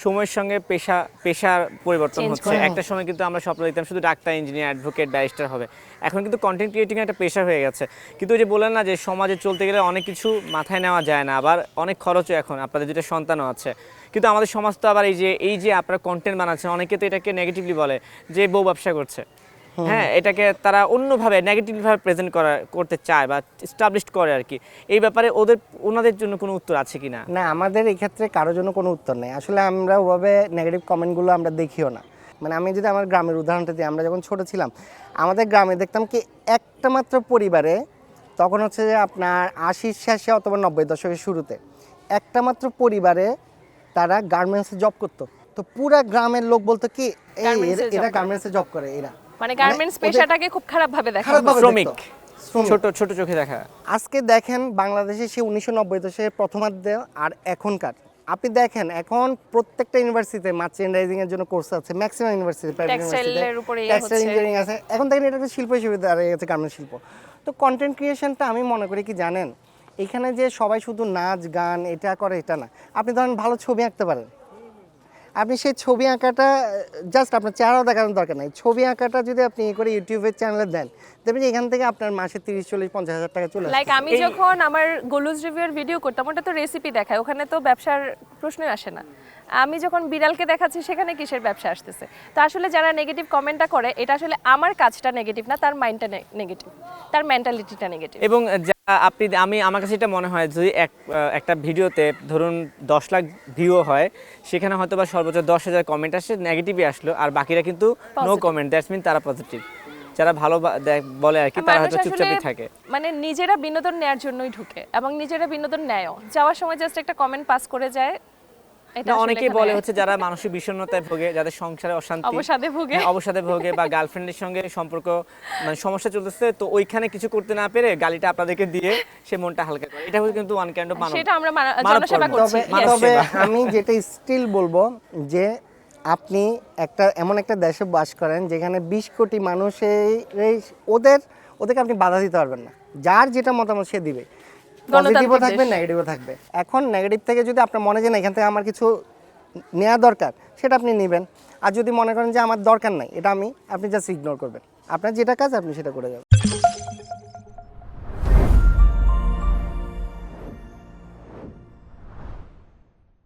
সময়ের সঙ্গে পেশার পরিবর্তন হচ্ছে। একটা সময় কিন্তু আমরা স্বপ্ন দেখতাম শুধু ডাক্তার, ইঞ্জিনিয়ার, অ্যাডভোকেট, ব্যারিস্টার হবে। এখন কিন্তু কন্টেন্ট ক্রিয়েটিং একটা পেশা হয়ে গেছে। কিন্তু ওই যে বললেন না যে সমাজে চলতে গেলে অনেক কিছু মাথায় নেওয়া যায় না, আবার অনেক খরচও। এখন আপনাদের যেটা সন্তানও আছে, কিন্তু আমাদের সমাজ তো আবার এই যে আপনারা কন্টেন্ট বানাচ্ছেন, অনেকে তো এটাকে নেগেটিভলি বলে যে বউ ব্যবসা করছে। হ্যাঁ, এটাকে তারা অন্যভাবে নেগেটিভভাবে প্রেজেন্ট করতে চায় বা এস্টাবলিশ করে আর কি। এই ব্যাপারে ওনাদের জন্য কোনো উত্তর আছে কিনা? না, আমাদের এই ক্ষেত্রে কারোর জন্য কোনো উত্তর নেই। আসলে আমরা ওভাবে নেগেটিভ কমেন্টগুলো আমরা দেখিও না। মানে আমি যদি আমার গ্রামের উদাহরণটা দিই, আমরা যখন ছোট ছিলাম আমাদের গ্রামে দেখতাম কি একটা মাত্র পরিবারে, তখন হচ্ছে যে আপনার 80-র শেষে অথবা 90 দশকের শুরুতে একটা মাত্র পরিবারে তারা গার্মেন্টসে জব করতো। তো পুরা গ্রামের লোক বলতো কি এরা গার্মেন্টসে জব করে, এরা মানে গার্মেন্টস পেশাটাকে খুব খারাপ ভাবে দেখা খারাপভাবে শ্রমিক, দেখতো। ছোট চোখে দেখা। আজকে দেখেন বাংলাদেশে সে 1990 দশকের প্রথমার্ধে আর এখনকার আপনি দেখেন, এখন প্রত্যেকটা ইউনিভার্সিটিতে মার্চেন্ডাইজিং এর জন্য কোর্স আছে, ম্যাক্সিমাম ইউনিভার্সিটি, প্রাইভেট টেক্সটাইলের উপরে টেক্সটাইল ইঞ্জিনিয়ারিং আছে। এখন দেখেন এটা একটা শিল্প হিসেবে দাঁড়িয়ে গেছে, গার্মেন্টস শিল্প। তো কন্টেন্ট ক্রিয়েশনটা আমি মনে করি কি জানেন, এখানে যে সবাই শুধু নাচ গান এটা করে এটা না। আপনি ধরেন ভালো ছবি আঁকতে পারেন, আপনি সেই ছবি আঁকাটা জাস্ট আপনার চেহারাও দেখানোর দরকার নাই, ছবি আঁকাটা যদি আপনি করে ইউটিউবের চ্যানেলে দেন, দেখবেন এখান থেকে আপনার মাসে 30-40-50 হাজার টাকা চলে আসে। লাইক আমি যখন আমার গোলুজ রিভিউর ভিডিও করতাম, ওটা তো রেসিপি দেখায়, ওখানে তো ব্যবসার প্রশ্নই আসে না। আমি যখন বিড়ালকে দেখাচ্ছি সেখানে কিসের ব্যবসা আসতেছে? তো আসলে যারা নেগেটিভ কমেন্টটা করে, এটা আসলে আমার কাজটা নেগেটিভ না, তার মাইন্ডটা নেগেটিভ, তার মেন্টালিটিটা নেগেটিভ। এবং আমার কাছে এটা মনে হয়, যদি একটা ভিডিওতে ধরুন 10 লাখ ভিউ হয়, সেখানে হয়তো বা সর্বোচ্চ 10,000 কমেন্ট আসে, নেগেটিভই আসলো, আর বাকিরা কিন্তু নো কমেন্ট, দ্যাটস মিন তারা পজিটিভ। যারা ভালো বলে আর কি, তারা হয়তো চুপচাপই থাকে। মানে নিজেরা বিনোদন নেয়ার জন্যই ঢুকে এবং নিজেরা বিনোদন নেয়ও, যাওয়ার সময় জাস্ট একটা কমেন্ট পাস করে যায়। এটা অনেকেই বলে হচ্ছে যারা মানসিক বিষণ্ণতায় ভোগে, যাদের সংসারে অশান্তি, অবসাদে ভোগে বা গার্লফ্রেন্ডের সঙ্গে সম্পর্ক মানে সমস্যা চলতেছে, তো ওইখানে কিছু করতে না পেরে গালিটা আপনাদেরকে দিয়ে সে মনটা হালকা করে। এটা হচ্ছে কিন্তু ওয়ান কাইন্ড অফ মানব, সেটা আমরা জনসেবা করছি। তবে আমি যেটা স্টিল বলবো যে আপনি এমন একটা দেশে বাস করেন যেখানে 20 কোটি মানুষের ওদেরকে আপনি বাধা দিতে পারবেন না। যার যেটা মতামত সে দিবে, পজিটিভও থাকবে, নেগেটিভও থাকবে। এখন নেগেটিভ থেকে যদি আপনার মনে হয় না এখান থেকে আমার কিছু নেওয়া দরকার, সেটা আপনি নেবেন। আর যদি মনে করেন যে আমার দরকার নাই, এটা আপনি জাস্ট ইগনোর করবেন। আপনার যেটা কাজ আপনি সেটা করে যাবেন।